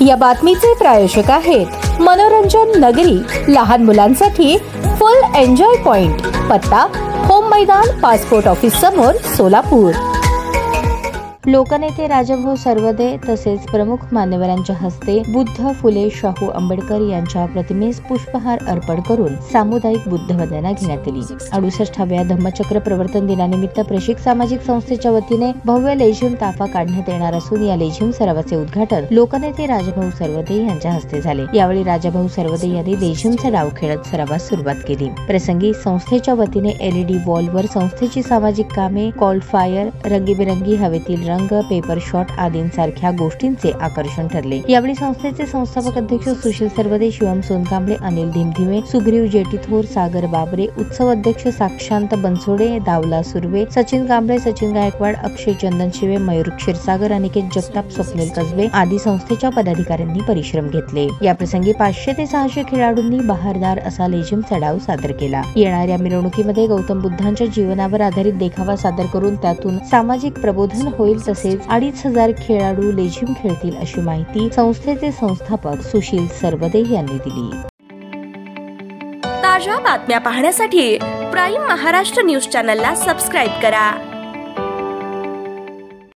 या बातमीचे प्रायोजक आहेत मनोरंजन नगरी, लहान मुलांसाठी फुल एन्जॉय पॉइंट, पत्ता होम मैदान, पासपोर्ट ऑफिस समोर, सोलापूर। लोकनेते राजाभाऊ सरवदे तसेच प्रमुख मान्यवरांच्या हस्ते बुद्ध फुले शाहू आंबेडकर यांच्या प्रतिमेस पुष्पहार अर्पण करून सामुदायिक बुद्ध वंदना घेण्यात आली। 68व्या धम्मचक्र प्रवर्तन दिनानिमित्त प्रशिक सामाजिक संस्थेच्या वतीने भव्य लेझिम ताफा काढण्यात येणार असून या लेझिम सरावाचे उद्घाटन लोकनेते राजाभाऊ सरवदे यांच्या हस्ते झाले। यावेळी राजाभाऊ सरवदे यांनी लेझिमचा डाव खेळत सरावास सुरुवात केली। प्रसंगी संस्थेच्या वतीने LED वॉलवर संस्थेची सामाजिक कामे, कॉल फायर, रंगीबेरंगी हवेतील रंग, पेपर शॉट आदींसारख्या गोष्टींचे आकर्षण ठरले। यावेळी संस्थेचे संस्थापक अध्यक्ष सुशील सरवदे, शिवम सोनकांबळे, अनिल धिमधिमे, सुग्रीव जेटीथोर, सागर बाबरे, उत्सव अध्यक्ष साक्षांत बनसोडे, दावला सुर्वे, सचिन कांबळे, सचिन गायकवाड, अक्षय चंदन शिवे, मयूर क्षीरसागर, अनिकेत जगताप, स्वप्नील कसबे आदी संस्थेच्या पदाधिकाऱ्यांनी परिश्रम घेतले। या प्रसंगी 500 ते 600 खेळाडूंनी बहारदार असा लेझिमचा डाव सादर केला। येणाऱ्या मिरवणुकीमध्ये गौतम बुद्धांच्या जीवनावर आधारित देखावा सादर करून त्यातून सामाजिक प्रबोधन होईल। तसेच 2500 खेळाडू लेझिम खेळतील अशी माहिती संस्थेचे संस्थापक सुशील सरवदे यांनी दिली। ताज्या बातम्या पाहण्यासाठी प्राईम महाराष्ट्र न्यूज चॅनलला सबस्क्राईब करा।